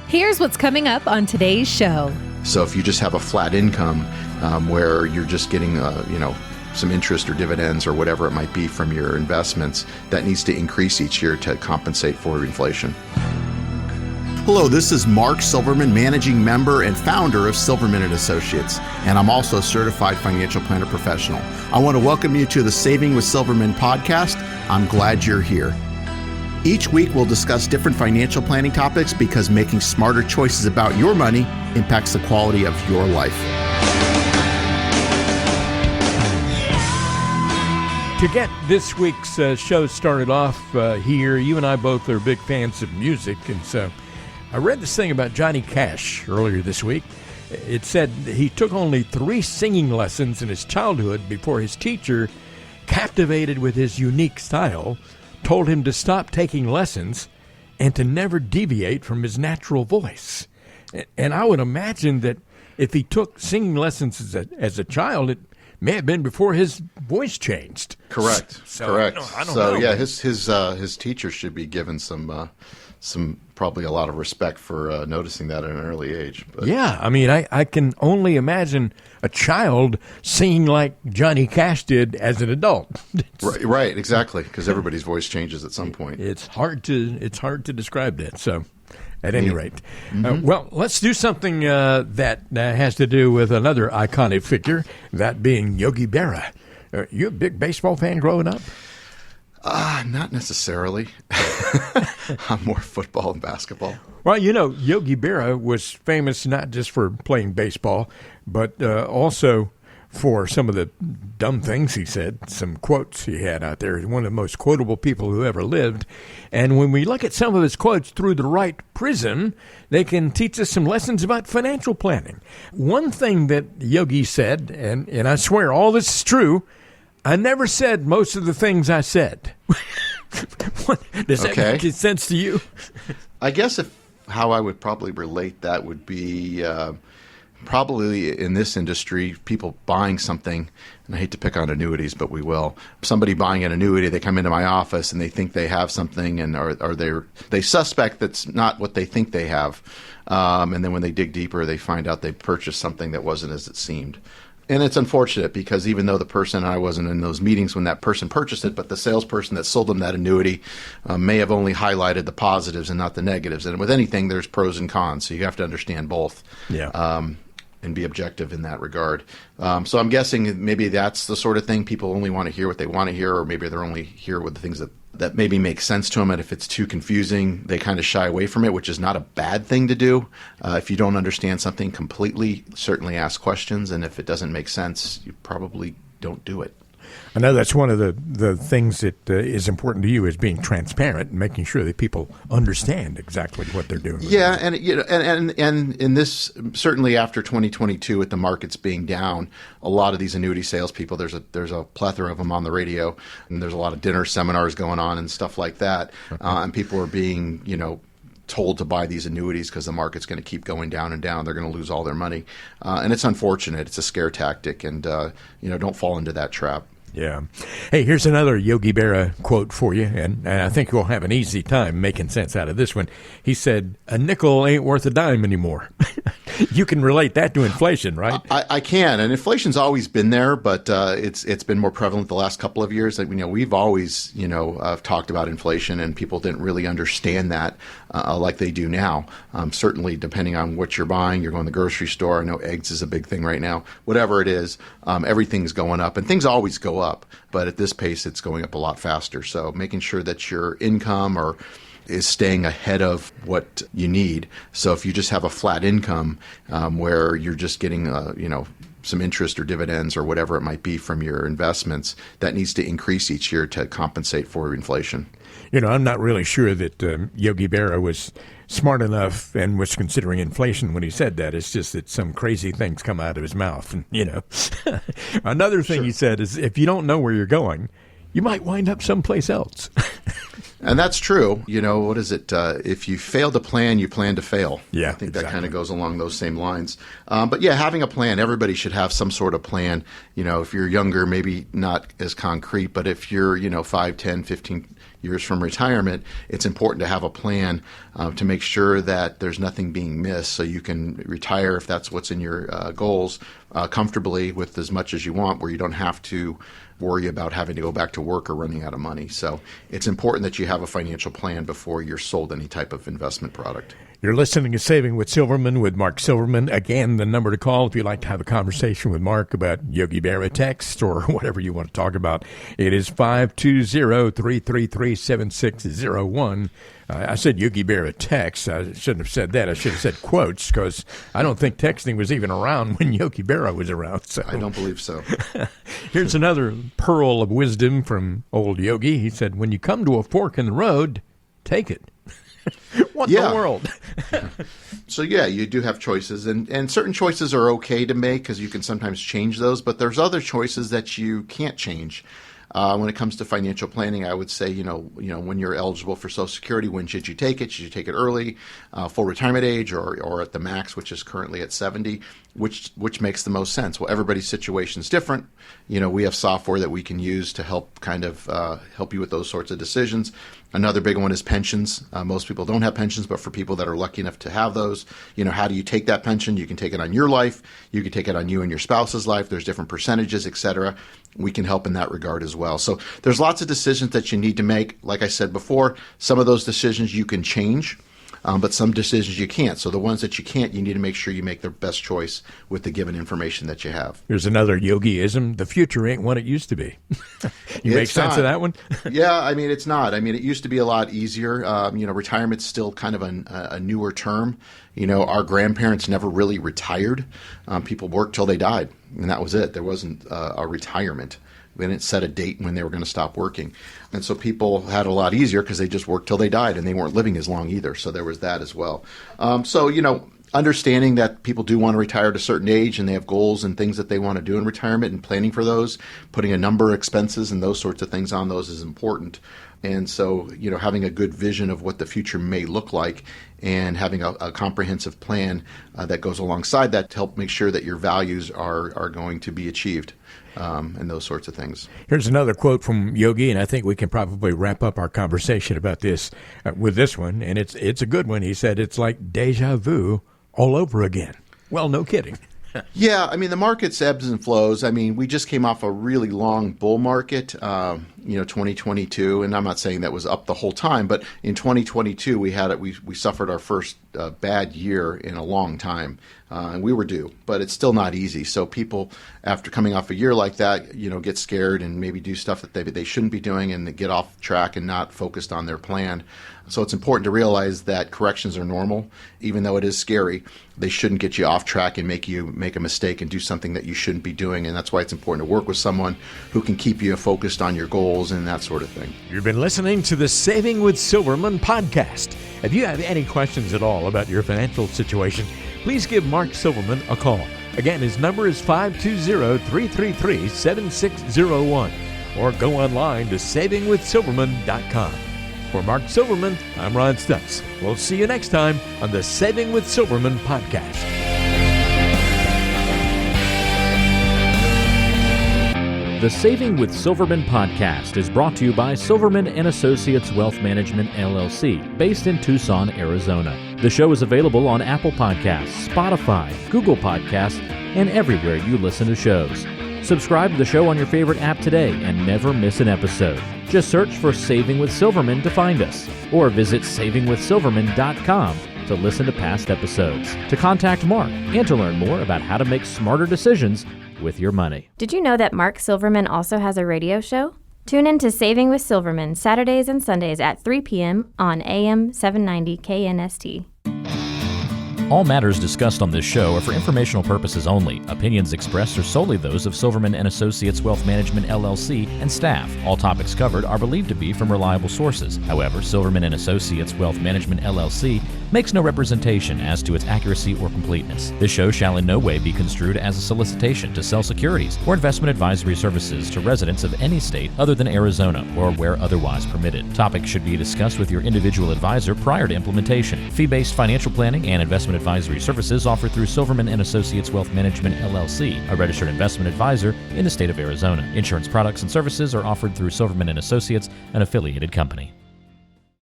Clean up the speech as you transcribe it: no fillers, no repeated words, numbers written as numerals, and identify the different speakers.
Speaker 1: Here's what's coming up on today's show.
Speaker 2: So if you just have a flat income where you're just getting, some interest or dividends or whatever it might be from your investments, that needs to increase each year to compensate for inflation. Hello, this is Mark Silverman, managing member and founder of Silverman & Associates, and I'm also a certified financial planner professional. I want to welcome you to the Saving with Silverman podcast. I'm glad you're here. Each week, we'll discuss different financial planning topics because making smarter choices about your money impacts the quality of your life.
Speaker 3: To get this week's show started off here, you and I both are big fans of music, and so I read this thing about Johnny Cash earlier this week. It said he took only 3 singing lessons in his childhood before his teacher, captivated with his unique style, told him to stop taking lessons and to never deviate from his natural voice. And I would imagine that if he took singing lessons as a child, it may have been before his voice changed.
Speaker 2: Correct.
Speaker 3: So,
Speaker 2: Correct.
Speaker 3: I don't know.
Speaker 2: Yeah, his teacher should be given some probably a lot of respect for noticing that at an early age. But.
Speaker 3: Yeah, I mean, I can only imagine a child singing like Johnny Cash did as an adult.
Speaker 2: Right, exactly, because everybody's voice changes at some point.
Speaker 3: It's hard to describe that. So, at any rate,
Speaker 2: Mm-hmm.
Speaker 3: well, let's do something that has to do with another iconic figure, that being Yogi Berra. You a big baseball fan growing up?
Speaker 2: Not necessarily. I'm more football and basketball.
Speaker 3: Well, Yogi Berra was famous not just for playing baseball, but also for some of the dumb things he said, some quotes he had out there. He's one of the most quotable people who ever lived. And when we look at some of his quotes through the right prism, they can teach us some lessons about financial planning. One thing that Yogi said, and I swear all this is true, I never said most of the things I said. Does that make sense to you?
Speaker 2: I guess how I would probably relate that would be probably in this industry, people buying something, and I hate to pick on annuities, but we will. Somebody buying an annuity, they come into my office and they think they have something, and they suspect that's not what they think they have. And then when they dig deeper, they find out they purchased something that wasn't as it seemed. And it's unfortunate because even though the person, I wasn't in those meetings when that person purchased it, but the salesperson that sold them that annuity may have only highlighted the positives and not the negatives. And with anything, there's pros and cons. So you have to understand both. Yeah. And be objective in that regard. So I'm guessing maybe that's the sort of thing people only want to hear what they want to hear, or maybe they're only hear with the things that maybe make sense to them. And if it's too confusing, they kind of shy away from it, which is not a bad thing to do. If you don't understand something completely, certainly ask questions. And if it doesn't make sense, you probably don't do it.
Speaker 3: I know that's one of the things that is important to you, is being transparent and making sure that people understand exactly what they're doing.
Speaker 2: Yeah, and and in this, certainly after 2022, with the markets being down, a lot of these annuity salespeople, there's a plethora of them on the radio, and there's a lot of dinner seminars going on and stuff like that, and people are being told to buy these annuities because the market's going to keep going down and down. They're going to lose all their money, and it's unfortunate. It's a scare tactic, and don't fall into that trap.
Speaker 3: Yeah. Hey, here's another Yogi Berra quote for you, and I think you'll have an easy time making sense out of this one. He said, "A nickel ain't worth a dime anymore." You can relate that to inflation, right?
Speaker 2: I can, and inflation's always been there, but it's been more prevalent the last couple of years. We've always talked about inflation, and people didn't really understand that like they do now. Certainly, depending on what you're buying, you're going to the grocery store. I know eggs is a big thing right now. Whatever it is, everything's going up, and things always go up. But at this pace, it's going up a lot faster. So making sure that your income is staying ahead of what you need. So if you just have a flat income where you're just getting, some interest or dividends or whatever it might be from your investments, that needs to increase each year to compensate for inflation.
Speaker 3: I'm not really sure that Yogi Berra was smart enough and was considering inflation when he said that. It's just that some crazy things come out of his mouth. And, Another thing he said is, if you don't know where you're going, you might wind up someplace else.
Speaker 2: And that's true. What is it? If you fail to plan, you plan to fail.
Speaker 3: Yeah,
Speaker 2: I think that kind of goes along those same lines. But yeah, having a plan, everybody should have some sort of plan. If you're younger, maybe not as concrete, but if you're, 5, 10, 15 years from retirement, it's important to have a plan to make sure that there's nothing being missed, so you can retire, if that's what's in your goals, comfortably with as much as you want, where you don't have to worry about having to go back to work or running out of money. So it's important that you have a financial plan before you're sold any type of investment product.
Speaker 3: You're listening to Saving with Silverman with Mark Silverman. Again, the number to call if you'd like to have a conversation with Mark about Yogi Berra text or whatever you want to talk about. It is 520-333-7601. I said Yogi Berra text. I shouldn't have said that. I should have said quotes, because I don't think texting was even around when Yogi Berra was around. So
Speaker 2: I don't believe so.
Speaker 3: Here's another pearl of wisdom from old Yogi. He said, when you come to a fork in the road, take it. What in the world?
Speaker 2: So, you do have choices, and certain choices are okay to make because you can sometimes change those, but there's other choices that you can't change. When it comes to financial planning, I would say, when you're eligible for Social Security, when should you take it? Should you take it early, full retirement age, or at the max, which is currently at 70? Which makes the most sense? Well, everybody's situation is different. We have software that we can use to help help you with those sorts of decisions. Another big one is pensions. Most people don't have pensions, but for people that are lucky enough to have those, how do you take that pension? You can take it on your life. You can take it on you and your spouse's life. There's different percentages, et cetera. We can help in that regard as well. So there's lots of decisions that you need to make. Like I said before, some of those decisions you can change, but some decisions you can't. So the ones that you can't, you need to make sure you make the best choice with the given information that you have.
Speaker 3: Here's another Yogi-ism. The future ain't what it used to be. You make sense of that one?
Speaker 2: Yeah, it's not. It used to be a lot easier. Retirement's still kind of a newer term. Our grandparents never really retired. People worked till they died, and that was it. There wasn't a retirement. They didn't set a date when they were going to stop working. And so people had a lot easier because they just worked till they died, and they weren't living as long either. So there was that as well. Understanding that people do want to retire at a certain age and they have goals and things that they want to do in retirement, and planning for those, putting a number of expenses and those sorts of things on those is important. And so, having a good vision of what the future may look like and having a comprehensive plan that goes alongside that to help make sure that your values are going to be achieved. And those sorts of things.
Speaker 3: Here's another quote from Yogi, and I think we can probably wrap up our conversation about this with this one, and it's a good one. He said it's like deja vu all over again. Well, no kidding.
Speaker 2: Yeah, the market's ebbs and flows. We just came off a really long bull market, 2022, and I'm not saying that was up the whole time, but in 2022 we suffered our first bad year in a long time, and we were due, but it's still not easy. So people, after coming off a year like that, get scared and maybe do stuff that they shouldn't be doing, and they get off track and not focused on their plan. So it's important to realize that corrections are normal. Even though it is scary, they shouldn't get you off track and make you make a mistake and do something that you shouldn't be doing. And that's why it's important to work with someone who can keep you focused on your goals and that sort of thing.
Speaker 3: You've been listening to the Saving with Silverman podcast. If you have any questions at all about your financial situation, please give Mark Silverman a call. Again, his number is 520-333-7601, or go online to savingwithsilverman.com. For Mark Silverman, I'm Ron Stutz. We'll see you next time on the Saving with Silverman podcast.
Speaker 4: The Saving with Silverman podcast is brought to you by Silverman & Associates Wealth Management, LLC, based in Tucson, Arizona. The show is available on Apple Podcasts, Spotify, Google Podcasts, and everywhere you listen to shows. Subscribe to the show on your favorite app today and never miss an episode. Just search for Saving with Silverman to find us, or visit savingwithsilverman.com to listen to past episodes, to contact Mark, and to learn more about how to make smarter decisions with your money.
Speaker 5: Did you know that Mark Silverman also has a radio show? Tune in to Saving with Silverman Saturdays and Sundays at 3 p.m. on AM 790 KNST.
Speaker 4: All matters discussed on this show are for informational purposes only. Opinions expressed are solely those of Silverman & Associates Wealth Management, LLC, and staff. All topics covered are believed to be from reliable sources. However, Silverman & Associates Wealth Management, LLC makes no representation as to its accuracy or completeness. This show shall in no way be construed as a solicitation to sell securities or investment advisory services to residents of any state other than Arizona or where otherwise permitted. Topics should be discussed with your individual advisor prior to implementation. Fee-based financial planning and investment advisory services offered through Silverman & Associates Wealth Management, LLC, a registered investment advisor in the state of Arizona. Insurance products and services are offered through Silverman & Associates, an affiliated company.